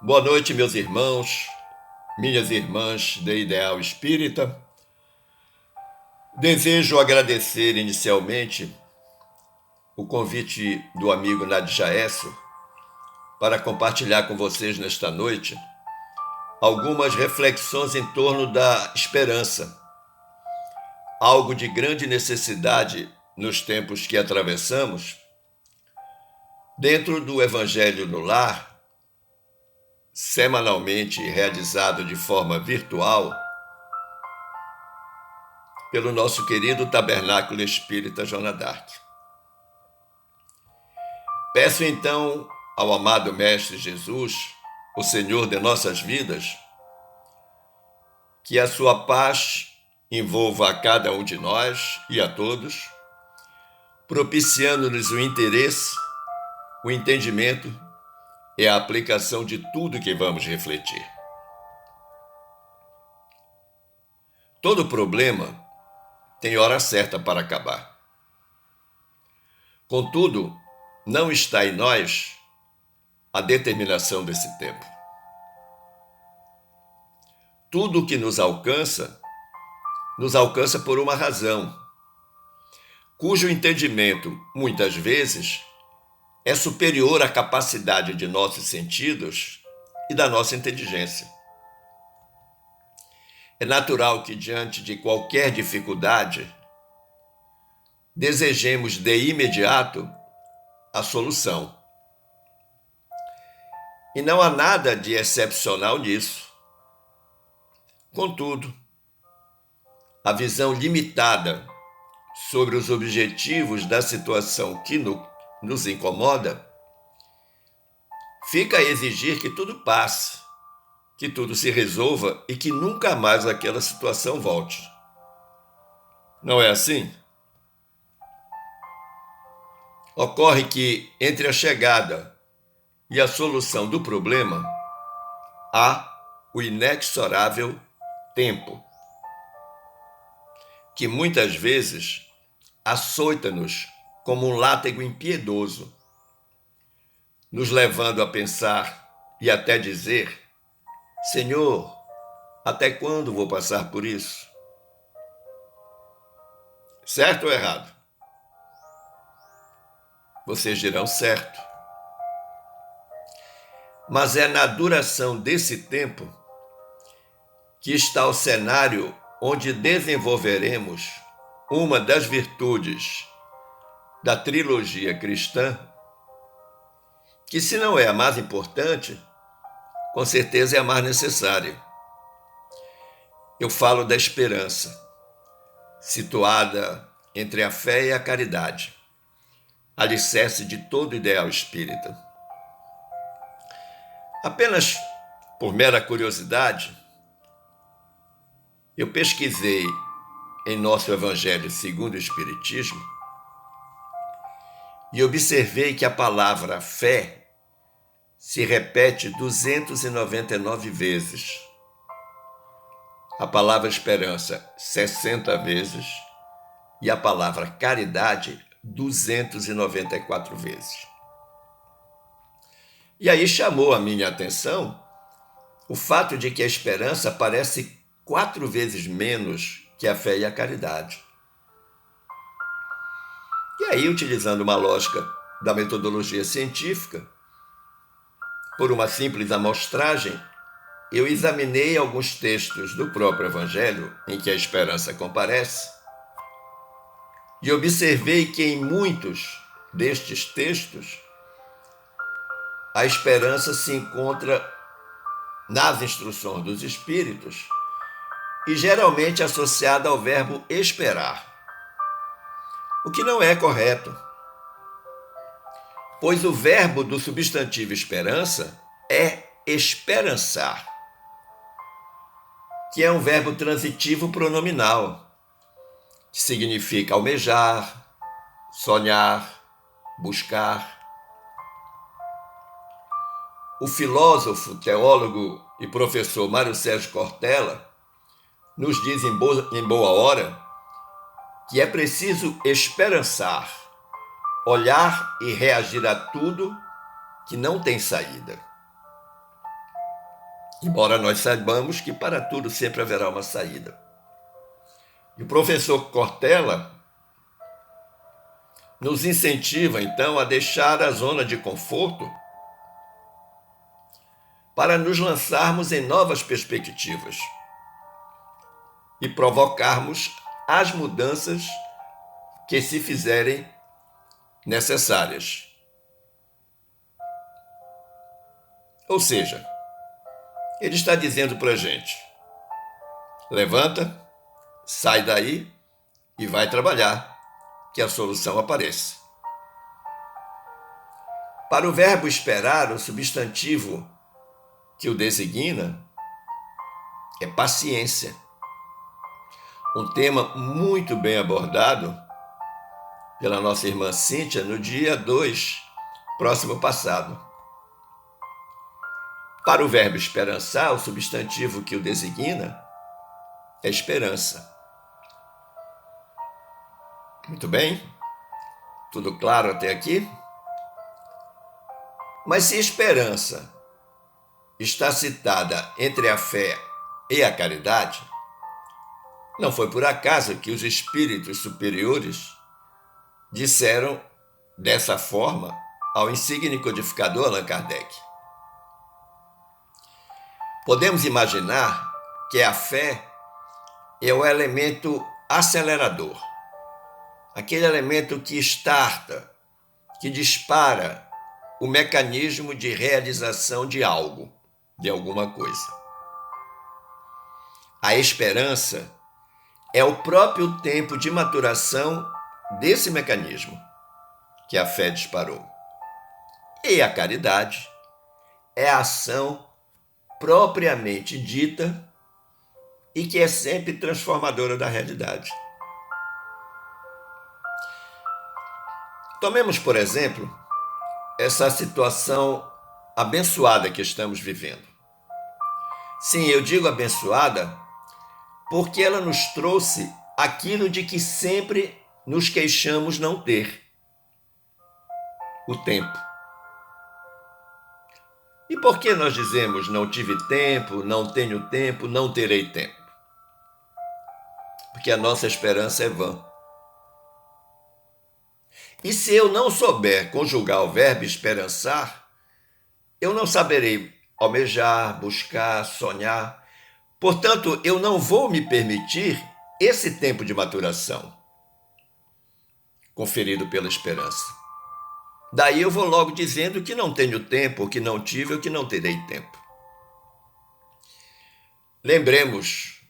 Boa noite, meus irmãos, minhas irmãs de Ideal Espírita. Desejo agradecer inicialmente o convite do amigo Nadjaécio para compartilhar com vocês nesta noite algumas reflexões em torno da esperança, algo de grande necessidade nos tempos que atravessamos. Dentro do Evangelho no Lar, semanalmente realizado de forma virtual pelo nosso querido Tabernáculo Espírita Joana d'Arc. Peço então ao amado Mestre Jesus, o Senhor de nossas vidas, que a sua paz envolva a cada um de nós e a todos, propiciando-nos o interesse, o entendimento e a aplicação de tudo que vamos refletir. Todo problema tem hora certa para acabar. Contudo, não está em nós a determinação desse tempo. Tudo que nos alcança por uma razão, cujo entendimento, muitas vezes, é superior à capacidade de nossos sentidos e da nossa inteligência. É natural que, diante de qualquer dificuldade, desejemos de imediato a solução. E não há nada de excepcional nisso. Contudo, a visão limitada sobre os objetivos da situação que nos incomoda fica a exigir que tudo passe, que tudo se resolva e que nunca mais aquela situação volte. Não é assim? Ocorre que entre a chegada e a solução do problema há o inexorável tempo, que muitas vezes açoita-nos como um látego impiedoso, nos levando a pensar e até dizer: Senhor, até quando vou passar por isso? Certo ou errado? Vocês dirão certo. Mas é na duração desse tempo que está o cenário onde desenvolveremos uma das virtudes da trilogia cristã, que, se não é a mais importante, com certeza é a mais necessária. Eu falo da esperança, situada entre a fé e a caridade, alicerce de todo ideal espírita. Apenas por mera curiosidade, eu pesquisei em nosso Evangelho segundo o Espiritismo e observei que a palavra fé se repete 299 vezes. A palavra esperança, 60 vezes. E a palavra caridade, 294 vezes. E aí chamou a minha atenção o fato de que a esperança aparece 4 vezes menos que a fé e a caridade. E aí, utilizando uma lógica da metodologia científica, por uma simples amostragem, eu examinei alguns textos do próprio Evangelho em que a esperança comparece e observei que em muitos destes textos a esperança se encontra nas instruções dos Espíritos e geralmente associada ao verbo esperar, o que não é correto, pois o verbo do substantivo esperança é esperançar, que é um verbo transitivo pronominal, que significa almejar, sonhar, buscar. O filósofo, teólogo e professor Mário Sérgio Cortella nos diz em boa hora que é preciso esperançar, olhar e reagir a tudo que não tem saída. embora nós saibamos que para tudo sempre haverá uma saída. E o professor Cortella nos incentiva, então, a deixar a zona de conforto para nos lançarmos em novas perspectivas e provocarmos as mudanças que se fizerem necessárias. Ou seja, ele está dizendo para a gente: levanta, sai daí e vai trabalhar, que a solução apareça. Para o verbo esperar, o substantivo que o designa é paciência. Um tema muito bem abordado pela nossa irmã Cíntia no dia 2, próximo passado. Para o verbo esperançar, o substantivo que o designa é esperança. Muito bem? Tudo claro até aqui? Mas se esperança está citada entre a fé e a caridade, não foi por acaso que os espíritos superiores disseram dessa forma ao insigne codificador Allan Kardec. Podemos imaginar que a fé é o elemento acelerador, aquele elemento que starta, que dispara o mecanismo de realização de algo, de alguma coisa. A esperança é o próprio tempo de maturação desse mecanismo que a fé disparou. E a caridade é a ação propriamente dita e que é sempre transformadora da realidade. Tomemos, por exemplo, essa situação abençoada que estamos vivendo. Sim, eu digo abençoada porque ela nos trouxe aquilo de que sempre nos queixamos não ter: o tempo. E por que nós dizemos não tive tempo, não tenho tempo, não terei tempo? Porque a nossa esperança é vã. E se eu não souber conjugar o verbo esperançar, eu não saberei almejar, buscar, sonhar. Portanto, eu não vou me permitir esse tempo de maturação conferido pela esperança. Daí eu vou logo dizendo que não tenho tempo, que não tive ou que não terei tempo. Lembremos,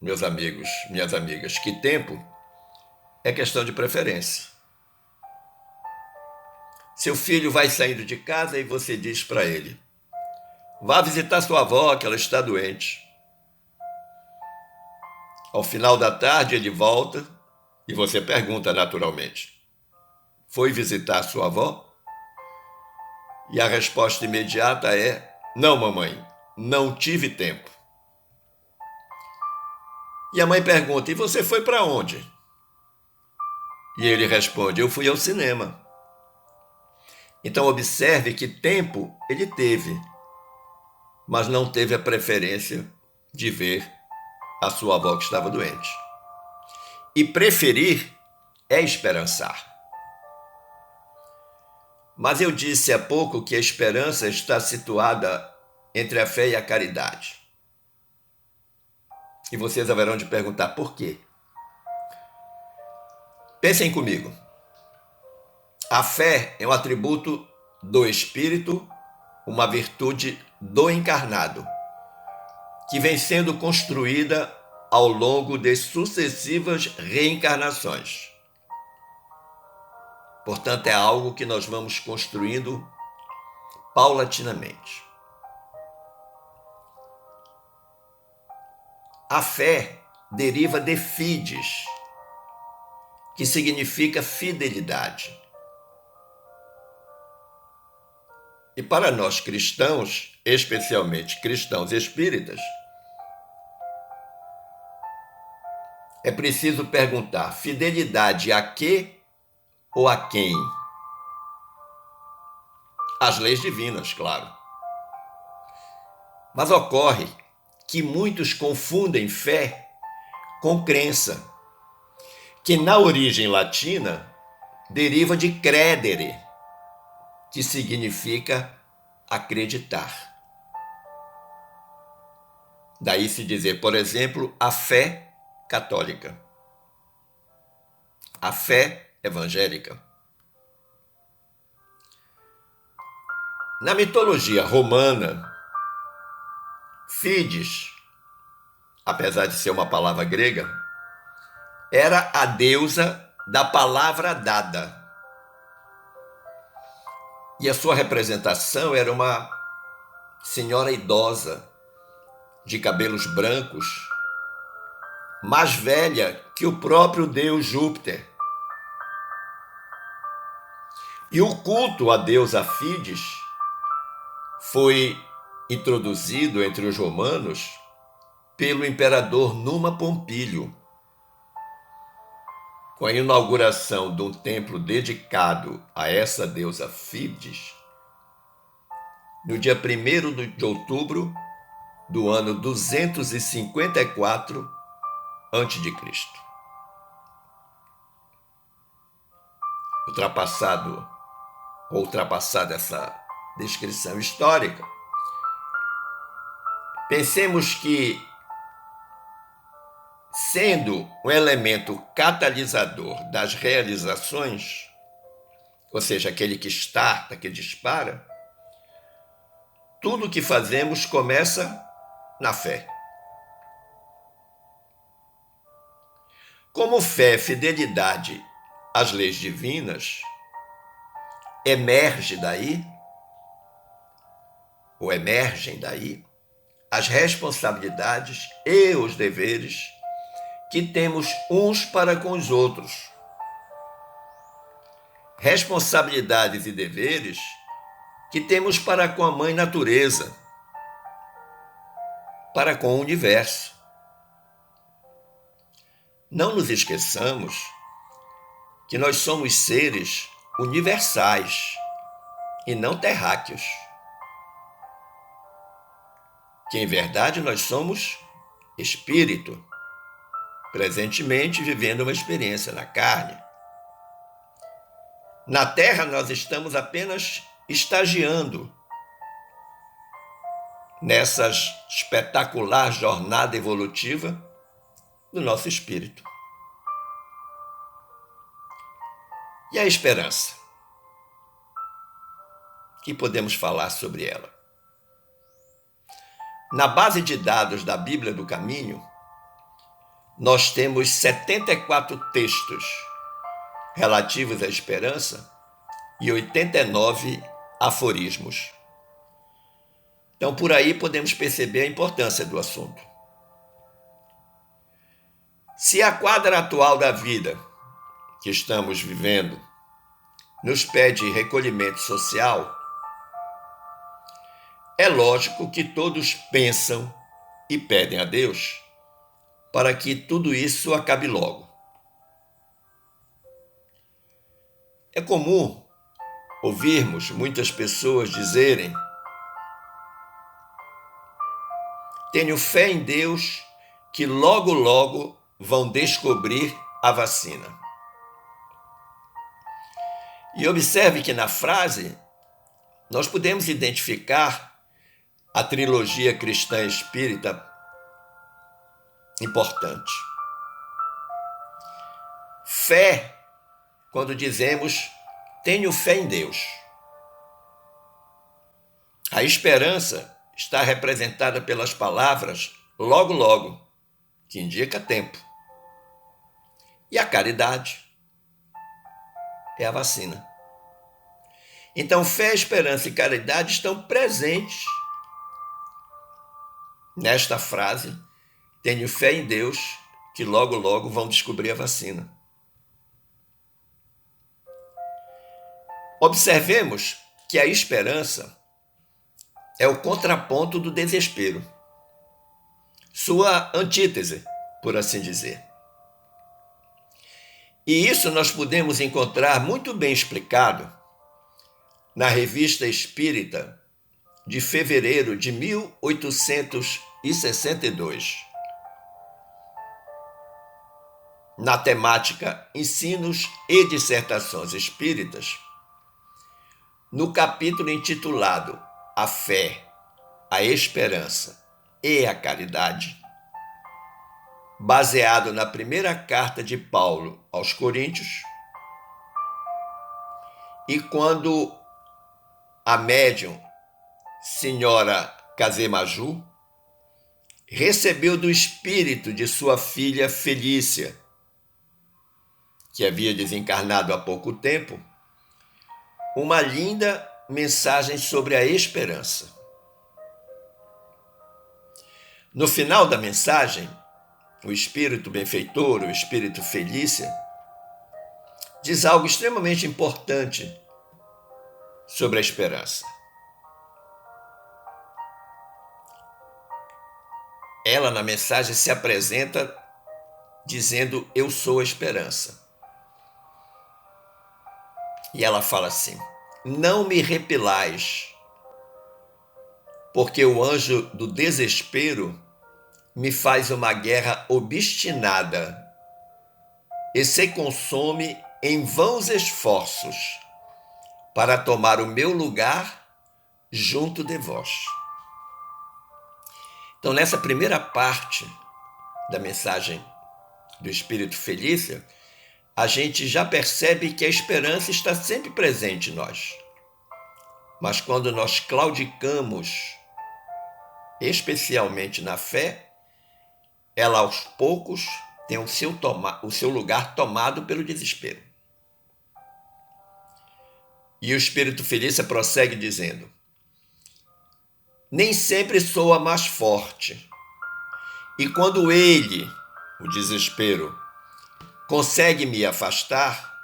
meus amigos, minhas amigas, que tempo é questão de preferência. Seu filho vai saindo de casa e você diz para ele: vá visitar sua avó, que ela está doente. Ao final da tarde ele volta e você pergunta naturalmente: foi visitar sua avó? E a resposta imediata é: não, mamãe, não tive tempo. E a mãe pergunta: e você foi para onde? E ele responde: eu fui ao cinema. Então observe que tempo ele teve, mas não teve a preferência de ver a sua avó que estava doente. E preferir é esperançar. Mas eu disse há pouco que a esperança está situada entre a fé e a caridade. E vocês haverão de perguntar por quê. Pensem comigo. A fé é um atributo do Espírito, uma virtude do encarnado, que vem sendo construída ao longo de sucessivas reencarnações. Portanto, é algo que nós vamos construindo paulatinamente. A fé deriva de fides, que significa fidelidade. E para nós cristãos, especialmente cristãos espíritas, é preciso perguntar: fidelidade a quê ou a quem? As leis divinas, claro. Mas ocorre que muitos confundem fé com crença, que na origem latina deriva de credere, que significa acreditar. Daí se dizer, por exemplo, a fé católica, a fé evangélica. Na mitologia romana, Fides, apesar de ser uma palavra grega, era a deusa da palavra dada. E a sua representação era uma senhora idosa, de cabelos brancos, mais velha que o próprio deus Júpiter. E o culto à deusa Fides foi introduzido entre os romanos pelo imperador Numa Pompílio, com a inauguração de um templo dedicado a essa deusa Fides, no dia 1º de outubro do ano 254 a.C. Ultrapassada essa descrição histórica, pensemos que, sendo um elemento catalisador das realizações, ou seja, aquele que starta, que dispara, tudo o que fazemos começa na fé. Como fé, fidelidade às leis divinas, emergem daí as responsabilidades e os deveres que temos uns para com os outros. Responsabilidades e deveres que temos para com a Mãe Natureza, para com o universo. Não nos esqueçamos que nós somos seres universais e não terráqueos. Que em verdade nós somos espírito, presentemente vivendo uma experiência na carne. Na Terra nós estamos apenas estagiando nessa espetacular jornada evolutiva do nosso espírito. E a esperança? Que podemos falar sobre ela? Na base de dados da Bíblia do Caminho, nós temos 74 textos relativos à esperança e 89 aforismos. Então, por aí podemos perceber a importância do assunto. Se a quadra atual da vida que estamos vivendo nos pede recolhimento social, é lógico que todos pensam e pedem a Deus para que tudo isso acabe logo. É comum ouvirmos muitas pessoas dizerem: tenho fé em Deus que logo, logo vão descobrir a vacina. E observe que na frase nós podemos identificar a trilogia cristã espírita importante. Fé, quando dizemos tenho fé em Deus. A esperança está representada pelas palavras logo, logo, que indica tempo. E a caridade é a vacina. Então, fé, esperança e caridade estão presentes nesta frase: tenho fé em Deus que logo, logo vão descobrir a vacina. Observemos que a esperança é o contraponto do desespero, sua antítese, por assim dizer. E isso nós podemos encontrar muito bem explicado na Revista Espírita de fevereiro de 1862, na temática Ensinos e Dissertações Espíritas, no capítulo intitulado A Fé, a Esperança e a Caridade, baseado na primeira carta de Paulo aos Coríntios, e quando a médium, senhora Kazemaju, recebeu do espírito de sua filha Felícia, que havia desencarnado há pouco tempo, uma linda mensagem sobre a esperança. No final da mensagem, o espírito benfeitor, o espírito Felícia, diz algo extremamente importante sobre a esperança. Ela, na mensagem, se apresenta dizendo: eu sou a esperança. E ela fala assim: não me repelais, porque o anjo do desespero me faz uma guerra obstinada e se consome em vãos esforços para tomar o meu lugar junto de vós. Então, nessa primeira parte da mensagem do Espírito Felícia, a gente já percebe que a esperança está sempre presente em nós. Mas quando nós claudicamos, especialmente na fé, ela aos poucos tem o seu lugar tomado pelo desespero. E o Espírito Felícia prossegue dizendo: nem sempre sou a mais forte. E quando ele, o desespero, consegue me afastar,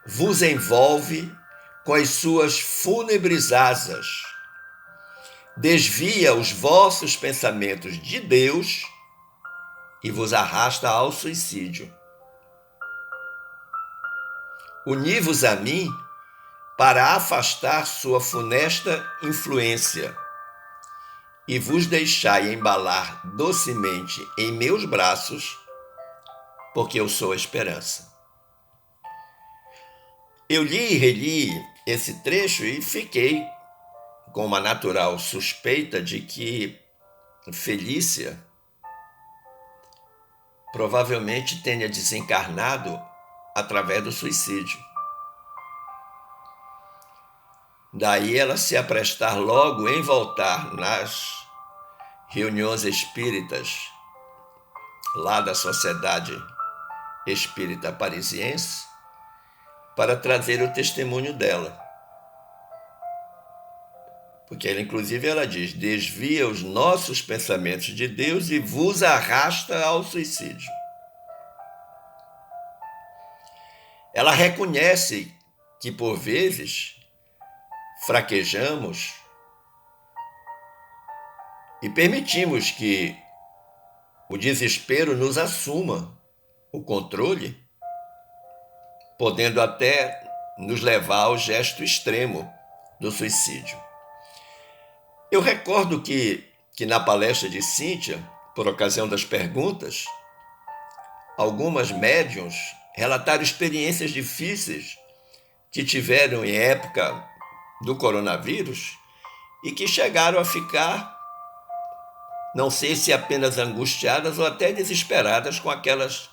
vos envolve com as suas fúnebres asas, desvia os vossos pensamentos de Deus e vos arrasta ao suicídio. Uni-vos a mim para afastar sua funesta influência e vos deixai embalar docemente em meus braços, porque eu sou a esperança. Eu li e reli esse trecho e fiquei com uma natural suspeita de que Felícia provavelmente tenha desencarnado através do suicídio. Daí ela se aprestar logo em voltar nas reuniões espíritas lá da Sociedade Espírita Parisiense para trazer o testemunho dela. Porque ela, inclusive, ela diz: desvia os nossos pensamentos de Deus e vos arrasta ao suicídio. Ela reconhece que, por vezes, fraquejamos e permitimos que o desespero nos assuma o controle, podendo até nos levar ao gesto extremo do suicídio. Eu recordo que na palestra de Cíntia, por ocasião das perguntas, algumas médiuns relataram experiências difíceis que tiveram em época do coronavírus e que chegaram a ficar, não sei se apenas angustiadas ou até desesperadas com aqueles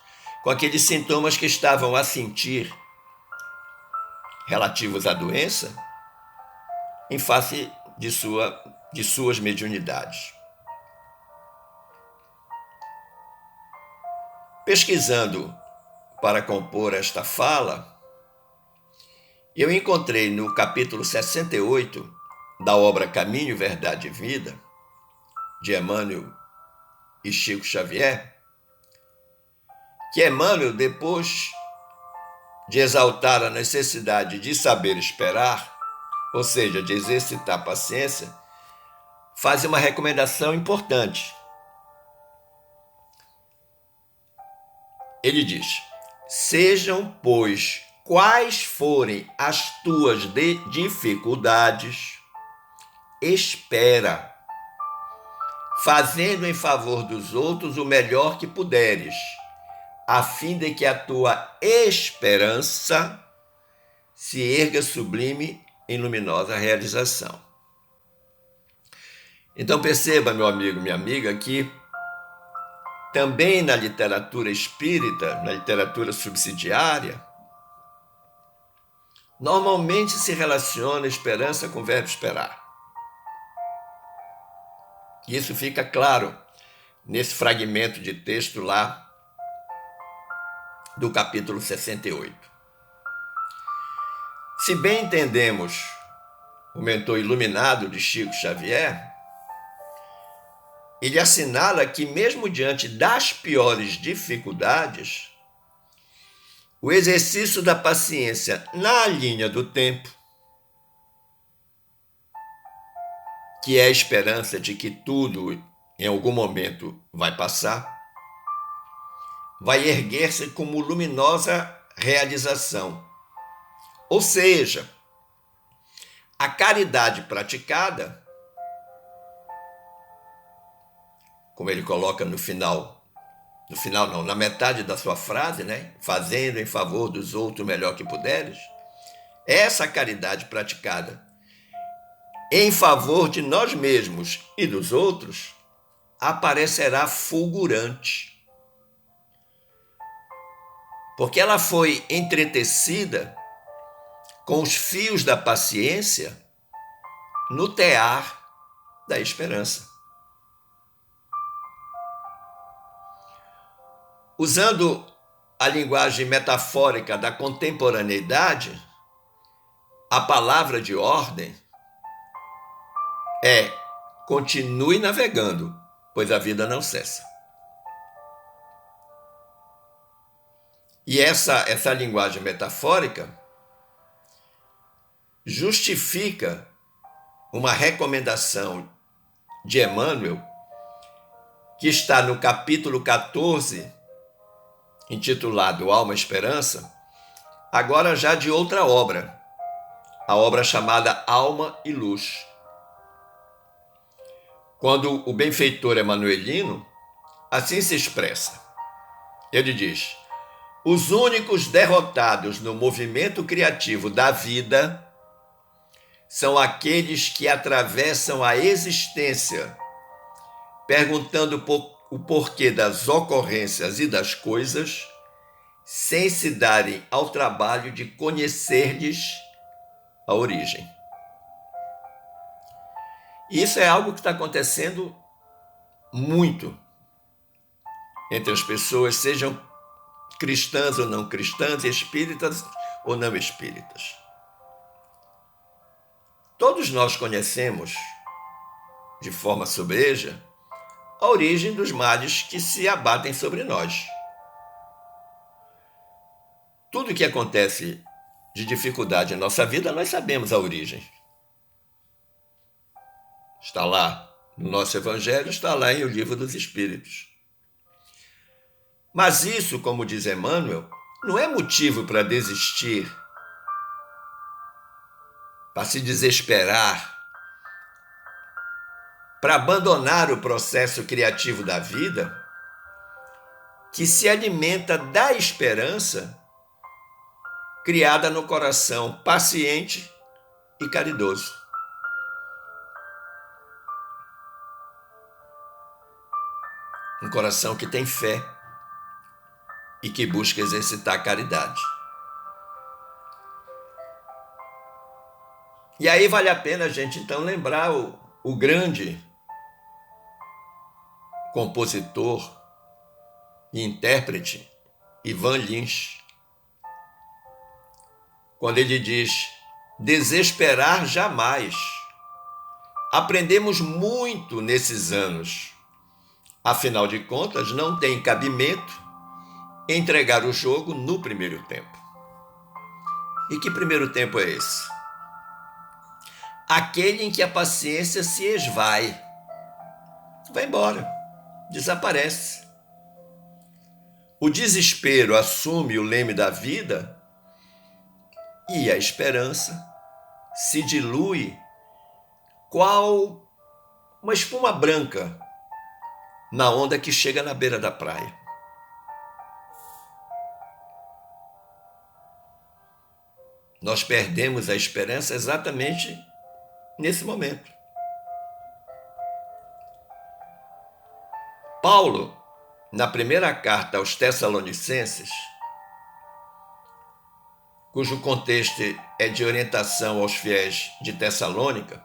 sintomas que estavam a sentir relativos à doença em face de suas mediunidades. Pesquisando para compor esta fala, eu encontrei no capítulo 68 da obra Caminho, Verdade e Vida, de Emmanuel e Chico Xavier, que Emmanuel, depois de exaltar a necessidade de saber esperar, ou seja, de exercitar a paciência, faz uma recomendação importante. Ele diz: sejam, pois, quais forem as tuas dificuldades, espera, fazendo em favor dos outros o melhor que puderes, a fim de que a tua esperança se erga sublime em luminosa realização. Então perceba, meu amigo, minha amiga, que também na literatura espírita, na literatura subsidiária, normalmente se relaciona esperança com o verbo esperar. Isso fica claro nesse fragmento de texto lá do capítulo 68. Se bem entendemos o mentor iluminado de Chico Xavier, ele assinala que mesmo diante das piores dificuldades, o exercício da paciência na linha do tempo, que é a esperança de que tudo em algum momento vai passar, vai erguer-se como luminosa realização. Ou seja, a caridade praticada, como ele coloca na metade da sua frase, né? Fazendo em favor dos outros o melhor que puderes, essa caridade praticada em favor de nós mesmos e dos outros aparecerá fulgurante, porque ela foi entretecida com os fios da paciência no tear da esperança. Usando a linguagem metafórica da contemporaneidade, a palavra de ordem é: continue navegando, pois a vida não cessa. E essa linguagem metafórica justifica uma recomendação de Emmanuel, que está no capítulo 14, intitulado Alma e Esperança, agora já de outra obra, a obra chamada Alma e Luz. Quando o benfeitor Emanuelino assim se expressa, ele diz: os únicos derrotados no movimento criativo da vida são aqueles que atravessam a existência perguntando o porquê das ocorrências e das coisas, sem se darem ao trabalho de conhecer-lhes a origem. E isso é algo que está acontecendo muito entre as pessoas, sejam cristãs ou não cristãs, espíritas ou não espíritas. Todos nós conhecemos, de forma sobreja, a origem dos males que se abatem sobre nós. Tudo que acontece de dificuldade em nossa vida, nós sabemos a origem. Está lá no nosso Evangelho, está lá em O Livro dos Espíritos. Mas isso, como diz Emmanuel, não é motivo para desistir, para se desesperar, para abandonar o processo criativo da vida, que se alimenta da esperança criada no coração paciente e caridoso. Um coração que tem fé e que busca exercitar a caridade. E aí vale a pena a gente então lembrar o grande compositor e intérprete Ivan Lins, quando ele diz: desesperar jamais. Aprendemos muito nesses anos. Afinal de contas, não tem cabimento entregar o jogo no primeiro tempo. E que primeiro tempo é esse? Aquele em que a paciência se esvai, vai embora, desaparece. O desespero assume o leme da vida e a esperança se dilui qual uma espuma branca na onda que chega na beira da praia. Nós perdemos a esperança exatamente nesse momento. Paulo, na primeira carta aos Tessalonicenses, cujo contexto é de orientação aos fiéis de Tessalônica.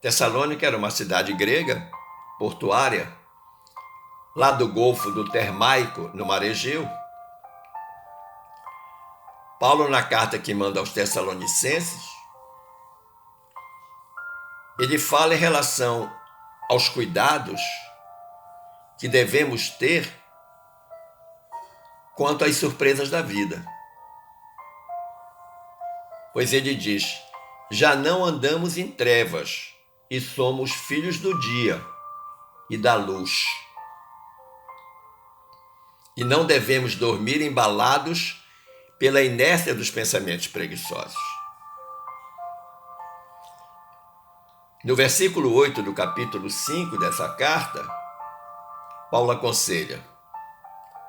Tessalônica era uma cidade grega, portuária, lá do Golfo do Termaico, no Mar Egeu. Paulo, na carta que manda aos Tessalonicenses, ele fala em relação aos cuidados que devemos ter quanto às surpresas da vida. Pois ele diz: já não andamos em trevas e somos filhos do dia e da luz. E não devemos dormir embalados pela inércia dos pensamentos preguiçosos. No versículo 8 do capítulo 5 dessa carta, Paulo aconselha: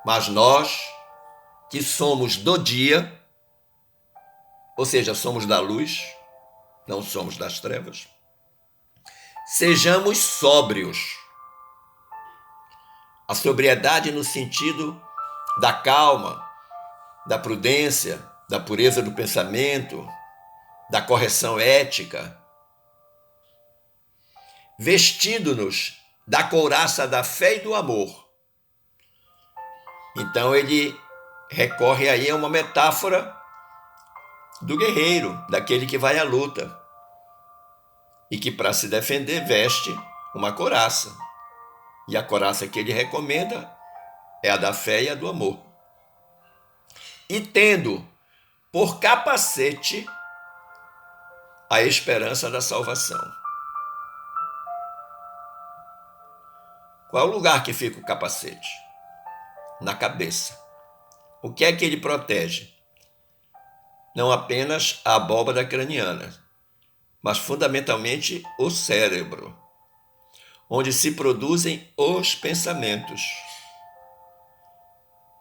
mas nós, que somos do dia, ou seja, somos da luz, não somos das trevas, sejamos sóbrios. A sobriedade no sentido da calma, da prudência, da pureza do pensamento, da correção ética, vestindo-nos da couraça da fé e do amor. Então ele recorre aí a uma metáfora do guerreiro, daquele que vai à luta e que, para se defender, veste uma couraça. E a couraça que ele recomenda é a da fé e a do amor. E tendo por capacete a esperança da salvação. Qual é o lugar que fica o capacete? Na cabeça. O que é que ele protege? Não apenas a abóbada craniana, mas fundamentalmente o cérebro, onde se produzem os pensamentos.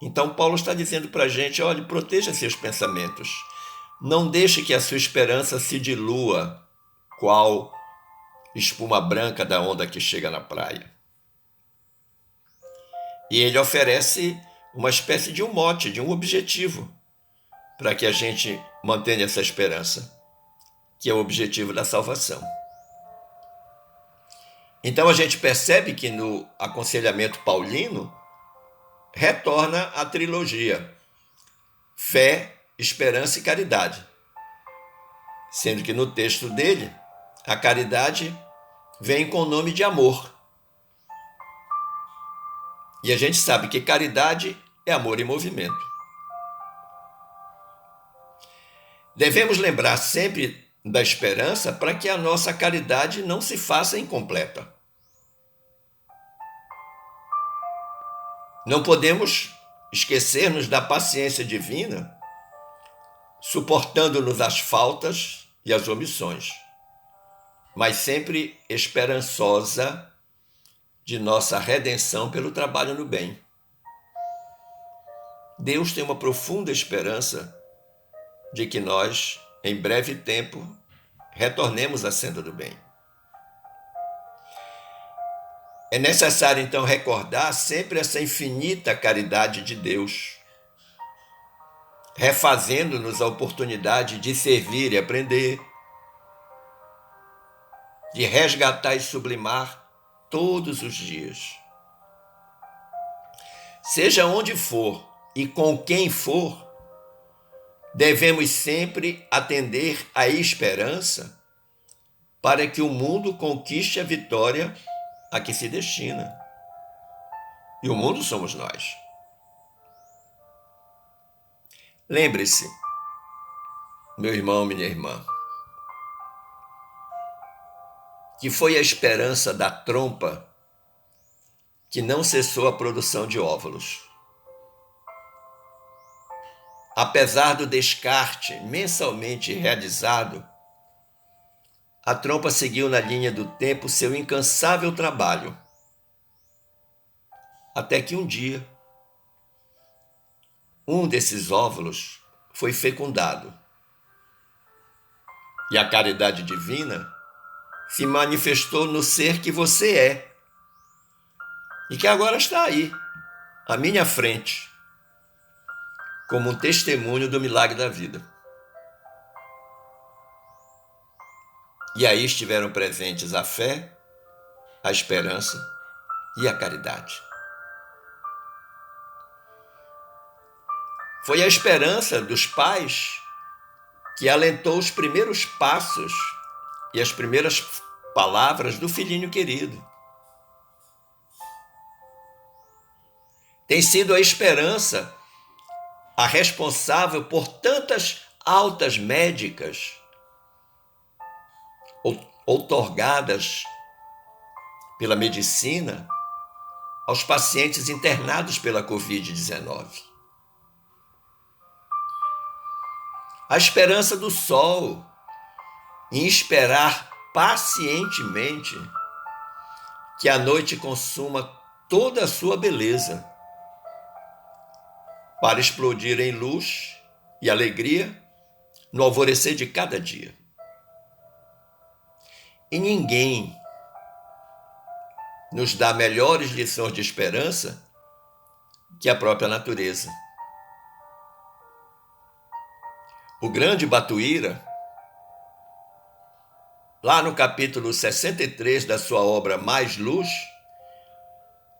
Então Paulo está dizendo para a gente: olhe, proteja seus pensamentos. Não deixe que a sua esperança se dilua, qual espuma branca da onda que chega na praia. E ele oferece uma espécie de um mote, de um objetivo, para que a gente mantenha essa esperança, que é o objetivo da salvação. Então a gente percebe que no aconselhamento paulino retorna a trilogia: fé, esperança e caridade. Sendo que no texto dele, a caridade vem com o nome de amor. E a gente sabe que caridade é amor em movimento. Devemos lembrar sempre da esperança para que a nossa caridade não se faça incompleta. Não podemos esquecer-nos da paciência divina, suportando-nos as faltas e as omissões, mas sempre esperançosa de nossa redenção pelo trabalho no bem. Deus tem uma profunda esperança de que nós, em breve tempo, retornemos à senda do bem. É necessário, então, recordar sempre essa infinita caridade de Deus, refazendo-nos a oportunidade de servir e aprender, de resgatar e sublimar todos os dias. Seja onde for e com quem for, devemos sempre atender à esperança para que o mundo conquiste a vitória a que se destina. E o mundo somos nós. Lembre-se, meu irmão, minha irmã, que foi a esperança da trompa que não cessou a produção de óvulos. Apesar do descarte mensalmente realizado, a trompa seguiu na linha do tempo seu incansável trabalho. Até que um dia, um desses óvulos foi fecundado. E a caridade divina se manifestou no ser que você é. E que agora está aí, à minha frente, como um testemunho do milagre da vida. E aí estiveram presentes a fé, a esperança e a caridade. Foi a esperança dos pais que alentou os primeiros passos e as primeiras palavras do filhinho querido. Tem sido a esperança a responsável por tantas altas médicas outorgadas pela medicina aos pacientes internados pela Covid-19. A esperança do sol em esperar pacientemente que a noite consuma toda a sua beleza, para explodir em luz e alegria no alvorecer de cada dia. E ninguém nos dá melhores lições de esperança que a própria natureza. O grande Batuíra, lá no capítulo 63 da sua obra Mais Luz,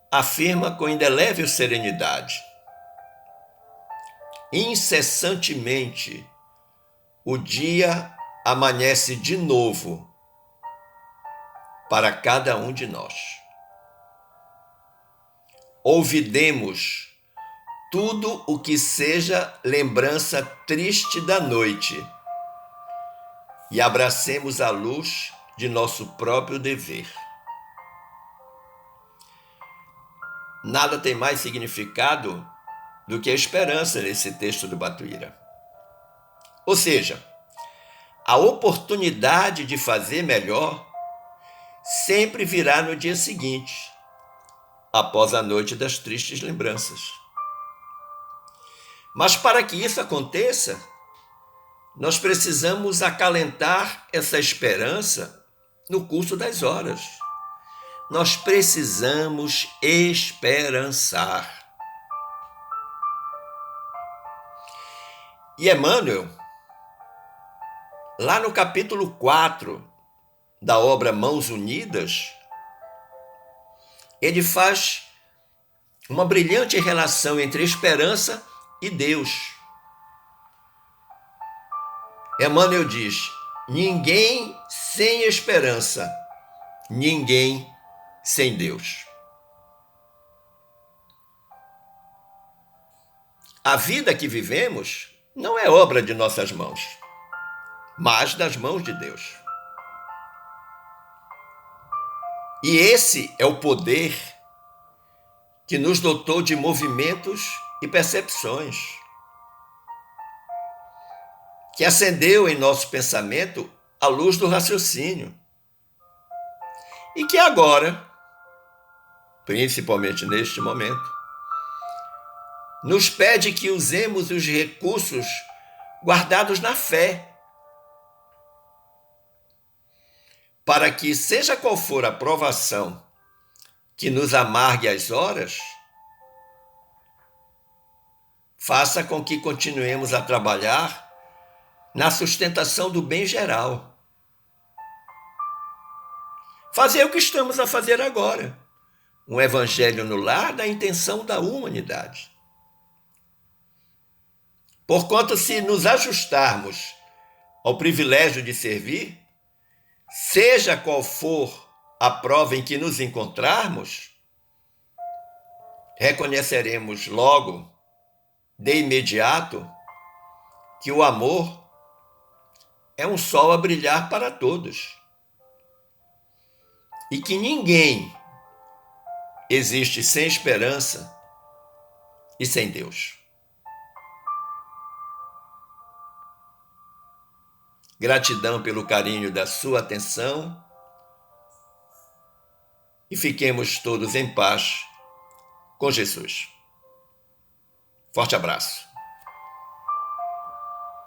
afirma com indelével serenidade: incessantemente o dia amanhece de novo para cada um de nós. Ouvidemos tudo o que seja lembrança triste da noite e abracemos a luz de nosso próprio dever. Nada tem mais significado do que a esperança nesse texto do Batuíra. Ou seja, a oportunidade de fazer melhor sempre virá no dia seguinte, após a noite das tristes lembranças. Mas para que isso aconteça, nós precisamos acalentar essa esperança no curso das horas. Nós precisamos esperançar. E Emmanuel, lá no capítulo 4 da obra Mãos Unidas, ele faz uma brilhante relação entre esperança e Deus. Emmanuel diz: ninguém sem esperança, ninguém sem Deus. A vida que vivemos não é obra de nossas mãos, mas das mãos de Deus. E esse é o poder que nos dotou de movimentos e percepções, que acendeu em nosso pensamento a luz do raciocínio e que agora, principalmente neste momento, nos pede que usemos os recursos guardados na fé, para que, seja qual for a provação que nos amargue as horas, faça com que continuemos a trabalhar na sustentação do bem geral. Fazer o que estamos a fazer agora, um evangelho no lar da intenção da humanidade. Porquanto, se nos ajustarmos ao privilégio de servir, seja qual for a prova em que nos encontrarmos, reconheceremos logo, de imediato, que o amor é um sol a brilhar para todos e que ninguém existe sem esperança e sem Deus. Gratidão pelo carinho da sua atenção e fiquemos todos em paz com Jesus. Forte abraço.